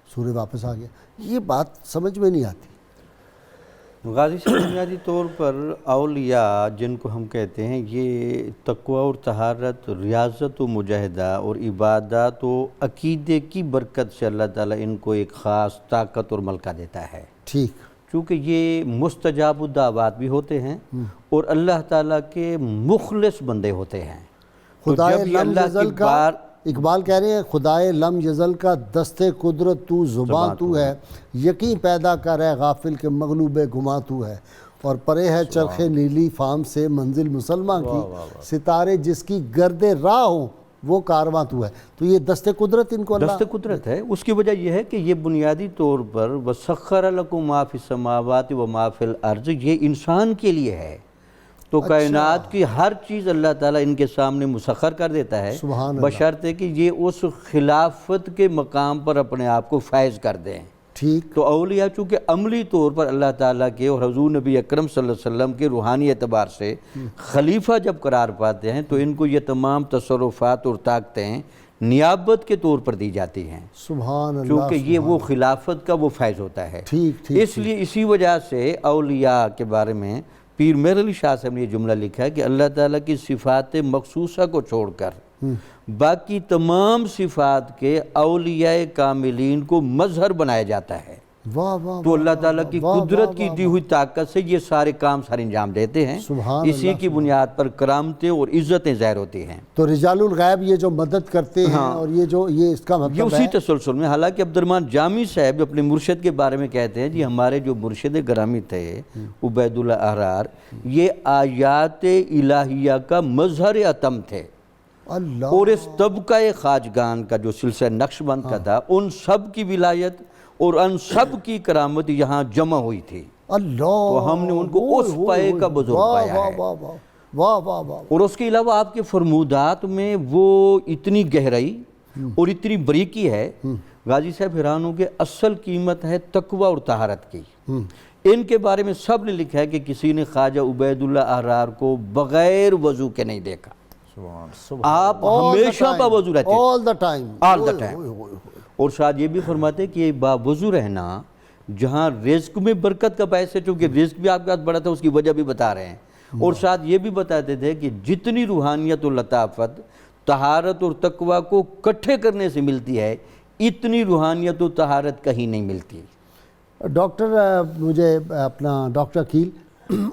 سورج واپس آ گیا. یہ بات سمجھ میں نہیں آتی. غازی صاحب بنیادی طور پر اولیاء جن کو ہم کہتے ہیں یہ تقوی اور طہارت، ریاضت و مجاہدہ اور عبادات و عقیدے کی برکت سے اللہ تعالیٰ ان کو ایک خاص طاقت اور ملکہ دیتا ہے. ٹھیک. چونکہ یہ مستجاب الدعوات بھی ہوتے ہیں اور اللہ تعالیٰ کے مخلص بندے ہوتے ہیں. خدا اقبال کہہ رہے ہیں خدائے لم یزل کا دست قدرت تو زباں تو ہے، یقین پیدا کر ہے غافل کے مغلوب گماں تو ہے، اور پرے ہے چرخ نیلی فام سے منزل مسلمان کی، ستارے جس کی گرد راہ ہوں وہ کارواں تو ہے۔ تو یہ دست قدرت ان کو اللہ دست قدرت ہے۔ اس کی وجہ یہ ہے کہ یہ بنیادی طور پر وَسَخَّرَ لَكُم مَا فِي السَّمَاوَاتِ وَمَا فِي الْأَرْضِ، یہ انسان کے لیے ہے۔ تو کائنات کی ہر چیز اللہ تعالیٰ ان کے سامنے مسخر کر دیتا ہے، سبحان اللہ۔ بشرطے کہ یہ اس خلافت کے مقام پر اپنے آپ کو فائز کر دیں۔ ٹھیک۔ تو اولیاء چونکہ عملی طور پر اللہ تعالیٰ کے اور حضور نبی اکرم صلی اللہ علیہ وسلم کے روحانی اعتبار سے خلیفہ جب قرار پاتے ہیں تو ان کو یہ تمام تصرفات اور طاقتیں نیابت کے طور پر دی جاتی ہیں، سبحان اللہ، کیونکہ یہ وہ خلافت کا وہ فیض ہوتا ہے۔ ٹھیک ٹھیک۔ اس لیے اسی وجہ سے اولیاء کے بارے میں پیر مہر علی شاہ صاحب نے یہ جملہ لکھا ہے کہ اللہ تعالیٰ کی صفات مخصوصہ کو چھوڑ کر باقی تمام صفات کے اولیاء کاملین کو مظہر بنایا جاتا ہے۔ واہ واہ، تو اللہ تعالیٰ کی قدرت کی دی ہوئی طاقت سے یہ سارے کام سارے انجام دیتے ہیں، سبحان اسی کی بنیاد پر کرامتیں اور عزتیں ظاہر ہوتی ہیں۔ تو رجال الغیب یہ جو مدد کرتے ہیں اور یہ اس کا یہ مطلب اسی ہے تسلسل میں، حالانکہ عبدالرحمن جامی صاحب اپنے مرشد کے بارے میں کہتے ہیں جی ہمارے جو مرشد گرامی تھے عبید اللہ احرار، یہ آیات الہیہ کا مظہر اتم تھے، اللہ، اور اس طبقہ خواجگان کا جو سلسلہ نقش بند کا تھا ان سب کی ولایت اور ان سب کی کرامت یہاں جمع ہوئی تھی، اللہ، تو ہم نے ان کو اس پائے کا بزرگ پایا ہے۔ واہ واہ واہ واہ واہ۔ اور اس کے علاوہ آپ کے فرمودات میں وہ اتنی گہرائی اور اتنی بریکی ہے، غازی صاحب حیران ہوں کہ اصل قیمت ہے تقوی اور طہارت کی۔ ان کے بارے میں سب نے لکھا ہے کہ کسی نے خواجہ عبید اللہ احرار کو بغیر وضو کے نہیں دیکھا، آپ ہمیشہ باوضو رہتے ہیں، آل the time, all the time. اور شاید یہ بھی فرماتے کہ یہ باوضو رہنا جہاں رزق میں برکت کا باعث ہے، چونکہ رزق بھی آپ کے ہاتھ بڑا تھا، اس کی وجہ بھی بتا رہے ہیں، اور شاید یہ بھی بتاتے تھے کہ جتنی روحانیت و لطافت طہارت اور تقوی کو کٹھے کرنے سے ملتی ہے، اتنی روحانیت و طہارت کہیں نہیں ملتی۔ ڈاکٹر مجھے اپنا ڈاکٹر عقیل،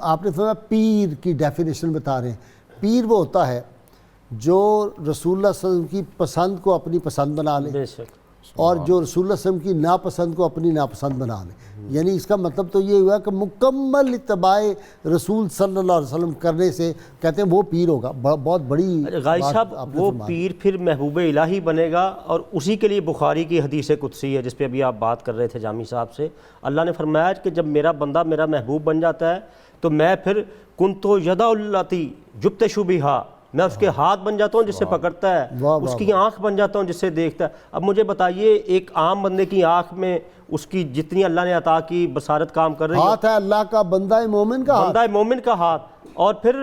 آپ نے فرمایا پیر کی ڈیفینیشن بتا رہے ہیں، پیر وہ ہوتا ہے جو رسول اللہ صلی اللہ علیہ وسلم کی پسند کو اپنی پسند بنا لے، بے شک، اور جو رسول اللہ صلی اللہ علیہ وسلم کی ناپسند کو اپنی ناپسند بنا لے۔ یعنی اس کا مطلب تو یہ ہوا کہ مکمل اتباع رسول صلی اللہ علیہ وسلم کرنے سے کہتے ہیں وہ پیر ہوگا۔ بہت بڑی غازی بات صاحب آپ نے وہ فرمائی۔ پیر پھر محبوب الہی بنے گا، اور اسی کے لیے بخاری کی حدیث قدسی ہے جس پہ ابھی آپ بات کر رہے تھے جامی صاحب سے۔ اللہ نے فرمایا کہ جب میرا بندہ میرا محبوب بن جاتا ہے تو میں پھر کنتو یدا اللاتی جبتشو بہا، میں اس کے ہاتھ بن جاتا ہوں جس سے پکڑتا ہے، اس کی آنکھ بن جاتا ہوں جس سے دیکھتا ہے۔ اب مجھے بتائیے ایک عام بندے کی آنکھ میں اس کی جتنی اللہ نے عطا کی بصارت کام کر رہی ہے، ہاتھ ہے اللہ کا، بندہ مومن کا ہاتھ، بندہ مومن کا ہاتھ، اور پھر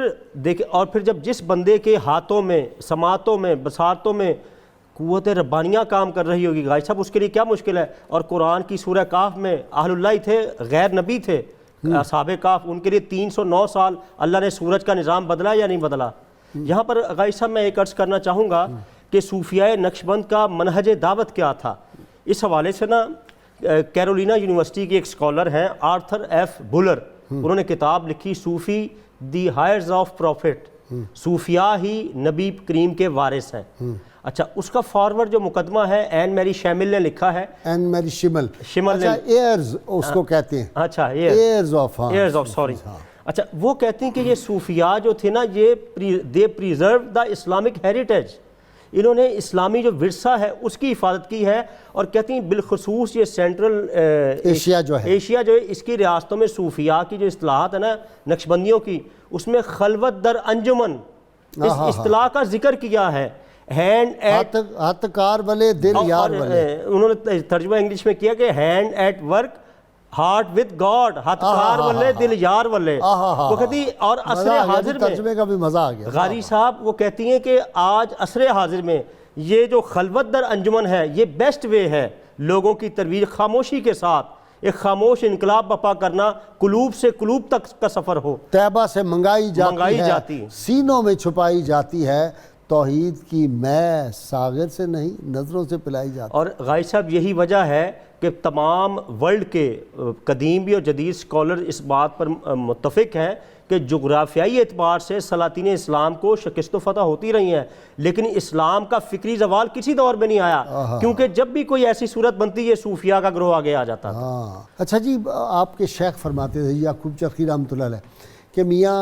دیکھیں، اور پھر جب جس بندے کے ہاتھوں میں سماعتوں میں بصارتوں میں قوت ربانیہ کام کر رہی ہوگی، غازی صاحب اس کے لیے کیا مشکل ہے۔ اور قرآن کی سورہ کاف میں اہل اللہ ہی تھے، غیر نبی تھے اصحاب کاف، ان کے لیے 309 سال اللہ نے سورج کا نظام بدلا یا نہیں بدلا۔ یہاں پر غازی صاحب میں ایک عرض کرنا چاہوں گا کہ صوفیاء نقشبند کا منہج دعوت کیا تھا۔ اس حوالے سے نا کیرولینا یونیورسٹی کے ایک اسکالر ہیں آرتھر ایف بولر، انہوں نے کتاب لکھی صوفی دی ہائرز آف پروفٹ، صوفیاء ہی نبی کریم کے وارث ہیں۔ اچھا، اس کا فارورڈ جو مقدمہ ہے این میری شیمل نے لکھا ہے، این میری شمل، شمل نے، اچھا ایئرز اس کو کہتے ہیں، اچھا ایئرز آف سوری، اچھا وہ کہتے ہیں کہ یہ صوفیاء جو تھے نا یہ دے پریزرو دا اسلامک ہیریٹیج، انہوں نے اسلامی جو ورثہ ہے اس کی حفاظت کی ہے، اور کہتی ہیں بالخصوص یہ سینٹرل ایشیا جو ہے اس کی ریاستوں میں صوفیاء کی جو اصطلاحات ہیں نا نقشبندیوں کی، اس میں خلوت در انجمن اس اصطلاح کا ذکر کیا ہے، ہینڈ ایٹ، ہاتھ کار والے دل یار والے، انہوں نے ترجمہ انگلش میں کیا کہ hand at work heart with God, ہاتھ کار والے دل یار والے، وہ کہتی اور عصر حاضر میں ترجمے کا بھی مزہ آ گیا۔ غاری صاحب وہ کہتی ہیں کہ آج عصر حاضر میں یہ جو خلوت در انجمن ہے یہ بیسٹ وے ہے لوگوں کی ترویج، خاموشی کے ساتھ ایک خاموش انقلاب برپا کرنا، قلوب سے قلوب تک کا سفر ہو، طیبہ سے منگائی جاتی ہے، سینوں میں چھپائی جاتی ہے، توحید کی میں ساغر سے نہیں نظروں سے پلائی جاتی ہے۔ اور غازی صاحب یہی وجہ ہے کہ تمام ورلڈ کے قدیم بھی اور جدید اسکالر اس بات پر متفق ہیں کہ جغرافیائی اعتبار سے سلاطین اسلام کو شکست و فتح ہوتی رہی ہیں، لیکن اسلام کا فکری زوال کسی دور میں نہیں آیا، کیونکہ جب بھی کوئی ایسی صورت بنتی ہے صوفیاء کا گروہ آگے آ جاتا تھا۔ اچھا جی، آپ کے شیخ فرماتے تھے یعقوب چرخی رحمۃ اللہ علیہ کہ میاں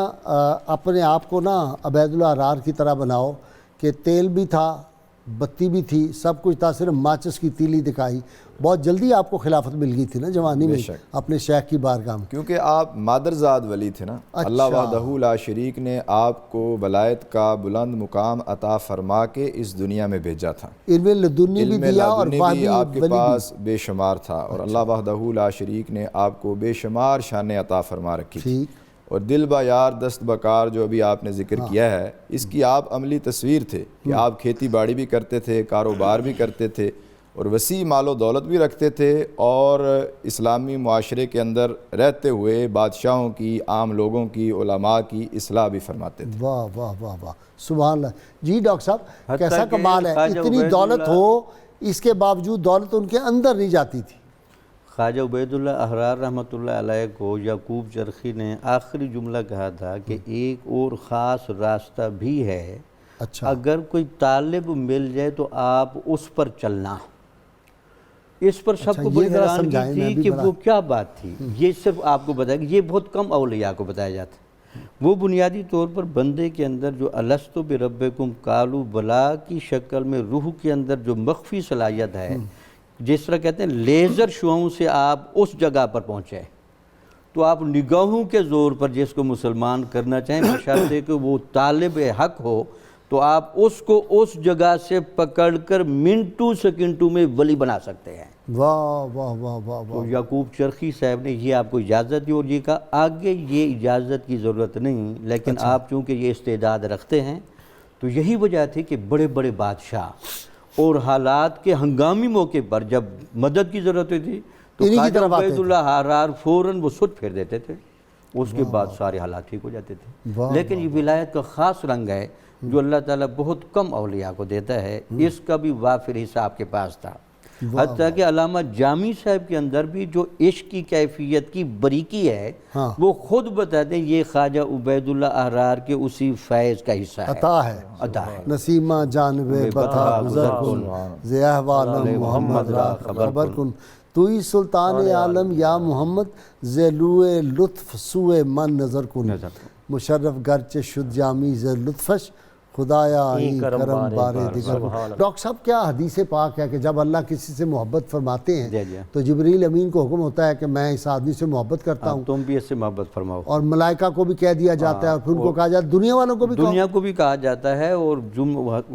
اپنے آپ کو نا عبید اللہ احرار کی طرح بناؤ کہ تیل بھی تھا، بتی بھی تھی، سب کچھ تھا، صرف ماچس کی تیلی دکھائی۔ بہت جلدی آپ کو خلافت مل گئی تھی نا جوانی میں اپنے شیخ کی بارگاہ میں، کیونکہ آپ مادرزاد ولی تھے نا۔ اللہ وحدہ لا شریک نے آپ کو ولایت کا بلند مقام عطا فرما کے اس دنیا میں بھیجا تھا، علم لدنی بھی دیا اور بھی آپ کے پاس بے شمار تھا، اور اللہ وحدہ لا شریک نے آپ کو بے شمار شانیں عطا فرما رکھی تھی۔ اور دل با یار دست بکار جو ابھی آپ نے ذکر کیا ہے، اس کی آپ عملی تصویر تھے کہ آپ کھیتی باڑی بھی کرتے تھے، کاروبار بھی کرتے تھے، اور وسیع مال و دولت بھی رکھتے تھے، اور اسلامی معاشرے کے اندر رہتے ہوئے بادشاہوں کی، عام لوگوں کی، علماء کی اصلاح بھی فرماتے تھے۔ واہ واہ واہ واہ، سبحان اللہ۔ جی ڈاکٹر صاحب، کیسا کمال ہے، اتنی دولت ہو اس کے باوجود دولت ان کے اندر نہیں جاتی تھی۔ خواجہ عبید اللہ احرار رحمۃ اللہ علیہ کو یعقوب چرخی نے آخری جملہ کہا تھا کہ ایک اور خاص راستہ بھی ہے، اگر کوئی طالب مل جائے تو آپ اس پر چلنا۔ اس پر سب کو بڑی حیرانگی تھی کہ وہ کیا بات تھی۔ یہ صرف آپ کو بتایا کہ یہ بہت کم اولیاء کو بتایا جاتا ہے۔ وہ بنیادی طور پر بندے کے اندر جو الستو بربکم قالوا بلا کی شکل میں روح کے اندر جو مخفی صلاحیت ہے، جس طرح کہتے ہیں لیزر شعاؤں سے آپ اس جگہ پر پہنچے، تو آپ نگاہوں کے زور پر جس کو مسلمان کرنا چاہیں، بشرطے کہ وہ طالب حق ہو، تو آپ اس کو اس جگہ سے پکڑ کر منٹوں سیکنڈوں میں ولی بنا سکتے ہیں۔ واہ واہ واہ واہ تو یعقوب چرخی صاحب نے یہ آپ کو اجازت دی، اور یہ کہا آگے یہ اجازت کی ضرورت نہیں، لیکن آپ چونکہ یہ استعداد رکھتے ہیں، تو یہی وجہ تھی کہ بڑے بڑے بادشاہ اور حالات کے ہنگامی موقع پر جب مدد کی ضرورت تھی تو خواجہ عبید اللہ احرار فوراً وہ سود پھیر دیتے تھے، اس کے بعد سارے حالات ٹھیک ہو جاتے تھے۔ لیکن یہ ولایت کا خاص رنگ ہے جو اللہ تعالیٰ بہت کم اولیاء کو دیتا ہے، اس کا بھی وافر حصہ آپ کے پاس تھا۔ حتیٰ کہ علامہ جامی صاحب کے اندر بھی جو عشق کی کیفیت کی بریکی ہے، وہ خود بتاتے ہیں یہ خواجہ عبید اللہ احرار کے اسی فیض کا حصہ ہے، عطا ہے۔ نسیمہ جانب بتا گزر کن ز احوال محمد را خبر کن، توئی سلطان عالم یا محمد ز لوئے لطف سوئے من نظر کن، مشرف گرچہ شد جامی ز لطفش خدایا آئیں کرم بارے دیگر۔ ڈاکٹر صاحب، کیا حدیث پاک ہے کہ جب اللہ کسی سے محبت فرماتے ہیں تو جبریل امین کو حکم ہوتا ہے کہ میں اس آدمی سے محبت کرتا ہوں، تم بھی اس سے محبت فرماؤ، اور ملائکہ کو بھی کہہ دیا جاتا ہے، اور پھر ان کو کہا جاتا ہے دنیا والوں کو بھی کہا جاتا ہے، اور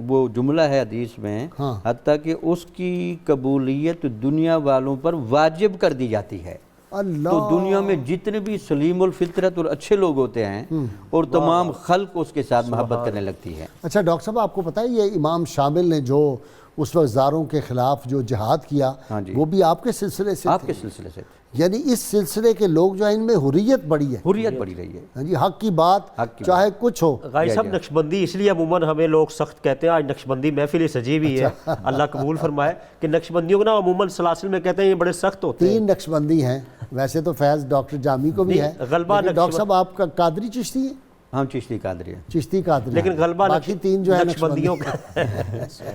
وہ جملہ ہے حدیث میں، حتیٰ کہ اس کی قبولیت دنیا والوں پر واجب کر دی جاتی ہے۔ تو دنیا میں جتنے بھی سلیم الفطرت اور اچھے لوگ ہوتے ہیں، اور تمام خلق اس کے ساتھ محبت کرنے لگتی ہے۔ اچھا ڈاکٹر صاحب، آپ کو پتہ ہے یہ امام شامل نے جو اس وقت زاروں کے خلاف جو جہاد کیا، وہ بھی آپ کے سلسلے سے، آپ کے سلسلے سے، یعنی اس سلسلے کے لوگ جو ہیں ان میں حریت بڑی ہے، حریت بڑی رہی ہے، جی حق کی بات چاہے کچھ ہو۔ غازی صاحب، نقشبندی اس لیے عموماً ہمیں لوگ سخت کہتے ہیں، آج نقشبندی محفل سجی بھی ہے، اللہ قبول فرمائے، کہ نقشبندیوں کو نا عموماً سلاسل میں کہتے ہیں یہ بڑے سخت ہوتے ہیں۔ 3 نقشبندی ہیں، ویسے تو فیض ڈاکٹر جامی کو بھی ہے، ڈاکٹر صاحب آپ کا قادری چشتی ہے؟ ہم چشتی قادری ہیں، چشتی قادری، لیکن غلبہ باقی 3 جو ہے نقشبندیوں کا،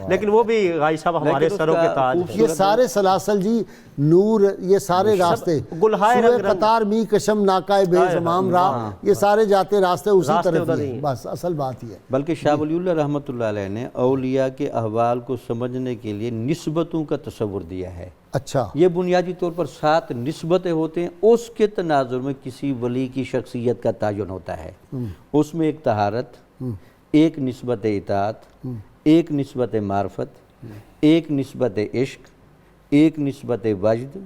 لیکن وہ بھی غازی صاحب ہمارے سروں کے تاج ہیں۔ یہ سارے سلاسل جی، نور، یہ سارے راستے، سوئے قطار می کشم ناکائے بے زمام راہ، یہ سارے جاتے راستے اسی طرف ہیں، بس اصل بات یہ ہے۔ بلکہ شاہ ولی اللہ رحمۃ اللہ علیہ نے اولیاء کے احوال کو سمجھنے کے لیے نسبتوں کا تصور دیا ہے۔ اچھا، یہ بنیادی طور پر 7 نسبتیں ہوتے ہیں، اس کے تناظر میں کسی ولی کی شخصیت کا تعین ہوتا ہے۔ اس میں ایک طہارت، ایک نسبت اطاعت، ایک نسبت معرفت، ایک نسبت عشق، ایک نسبت وجد،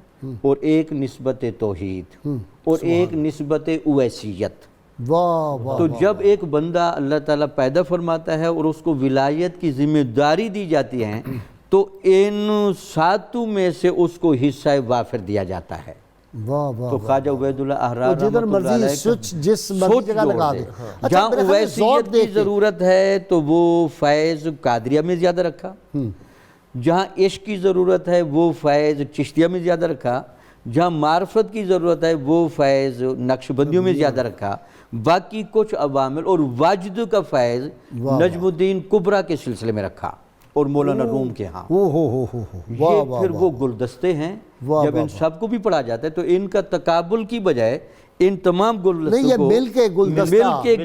اور ایک نسبت توحید، اور ایک نسبت اویسیت۔ تو جب ایک بندہ اللہ تعالیٰ پیدا فرماتا ہے اور اس کو ولایت کی ذمہ داری دی جاتی ہے، تو ان 7 میں سے اس کو حصہ وافر دیا جاتا ہے۔ تو خواجہ عبید اللہ احرار رحمۃ اللہ علیہ سوچ جگہ لگا دے، جہاں اویسیت کی ضرورت ہے تو وہ فیض قادریہ میں زیادہ رکھا، جہاں عشق کی ضرورت ہے وہ فیض چشتیہ میں زیادہ رکھا، جہاں معرفت کی ضرورت ہے وہ فیض نقش بندیوں میں زیادہ رکھا، باقی کچھ عوامل اور واجد کا فیض نجم الدین کبریٰ کے سلسلے میں رکھا اور مولانا روم کے ہاں۔ یہ پھر وہ گلدستے ہیں، جب ان سب کو بھی پڑھا جاتا ہے تو ان کا تقابل کی بجائے ان تمام گلدستوں کو مل کے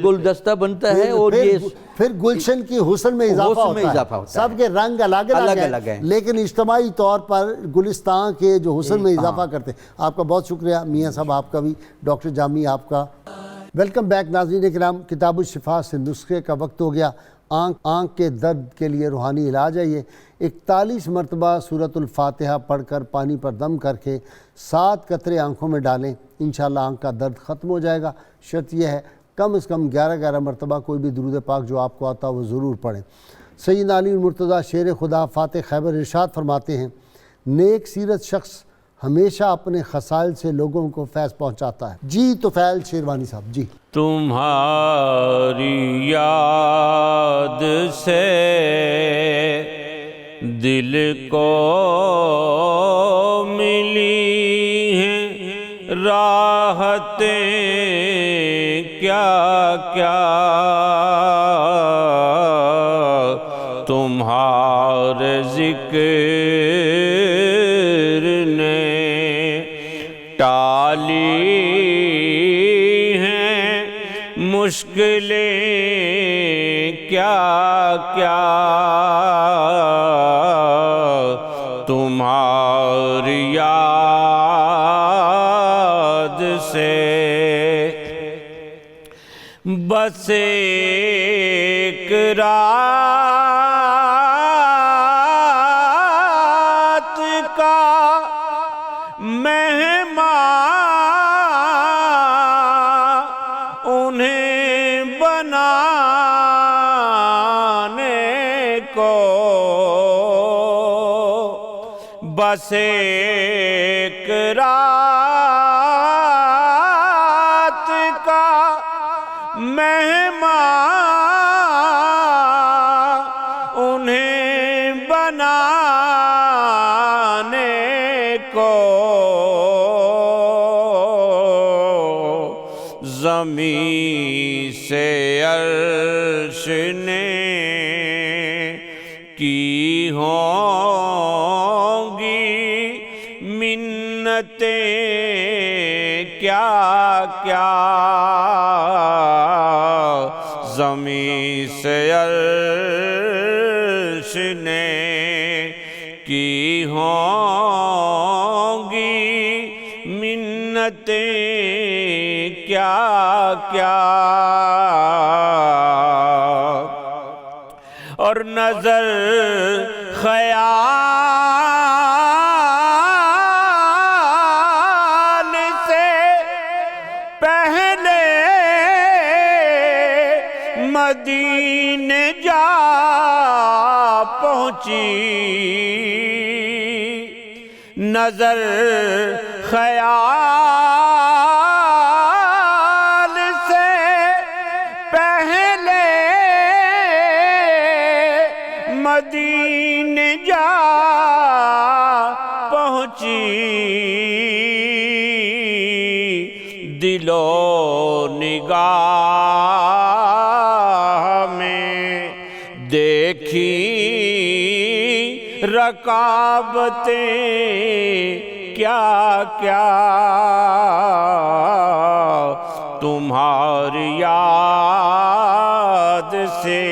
گلدستہ بنتا ہے، اور یہ پھر گلشن کی حسن میں اضافہ ہوتا ہے۔ سب کے رنگ الگ الگ ہیں لیکن اجتماعی طور پر گلستان کے جو حسن میں اضافہ کرتے ہیں۔ آپ کا بہت شکریہ میاں صاحب، آپ کا بھی، ڈاکٹر جامی آپ کا۔ ویلکم بیک ناظرین کرام، کتاب الشفا سے نسخے کا وقت ہو گیا۔ آنکھ کے درد کے لیے روحانی علاج ہے یہ۔ 41 مرتبہ سورۃ الفاتحہ پڑھ کر پانی پر دم کر کے 7 قطرے آنکھوں میں ڈالیں، انشاءاللہ آنکھ کا درد ختم ہو جائے گا۔ شرط یہ ہے کم از کم 11 مرتبہ کوئی بھی درود پاک جو آپ کو آتا وہ ضرور پڑھیں۔ سیدنا علی المرتضیٰ شیر خدا فاتح خیبر ارشاد فرماتے ہیں، نیک سیرت شخص ہمیشہ اپنے خصائل سے لوگوں کو فیض پہنچاتا ہے۔ جی طفیل شیروانی صاحب جی۔ تمہاری یاد سے دل کو ملی ہیں راحتیں کیا کیا، تمہارے ذکر ٹالی ہیں مشکلیں کیا کیا، تمہاری یاد سے بس ایک رات کا انہیں بنانے کو، بس ایک رات کا مہمان انہیں بنانے کو، زمین سے عرش نے کی ہوں گی منتیں کیا کیا، زمین سے عرش نے کی ہوں گی منتیں کیا کیا، اور نظر خیال سے پہلے مدینے جا پہنچی، نظر خیال سے پہلے مدینے جا پہنچی، دل و نگاہ میں دیکھی رکابتیں کیا کیا، تمہاری یاد سے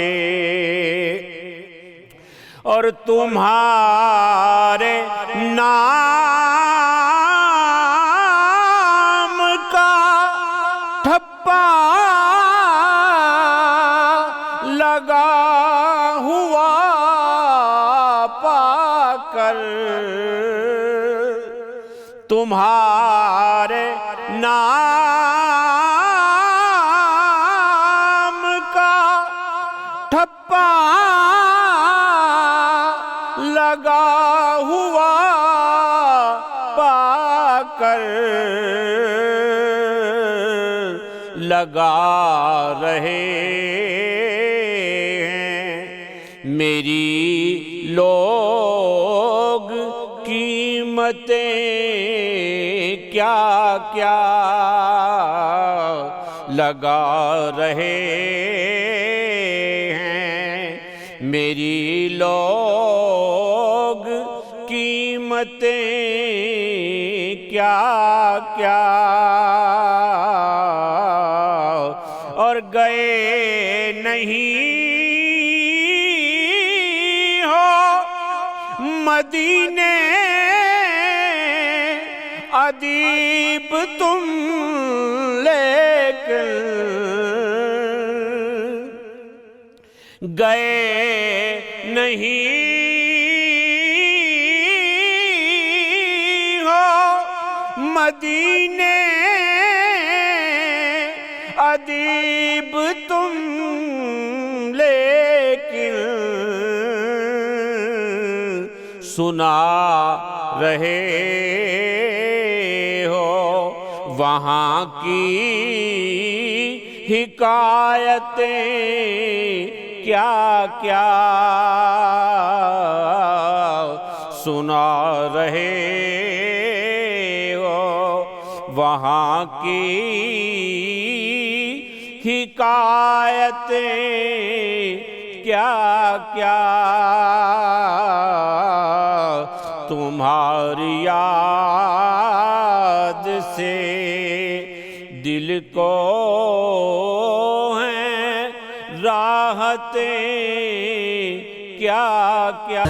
اور تمہارے نام کا ٹھپا لگا ہوا پا کر، تمہارے نام کا ٹھپا لگا ہوا پا کر، لگا رہے ہیں میری لو کیا کیا لگا رہے ہیں میری لوگ قیمتیں کیا کیا اور گئے نہیں ہو مدینے ادیب تم لیکن گئے نہیں ہو مدینے ادیب تم لیکن سنا رہے ہو وہاں کی حکایتیں کیا کیا سنا رہے ہو وہاں کی حکایتیں کیا کیا تمہاری یاد سے دل کو ہیں راحتیں کیا کیا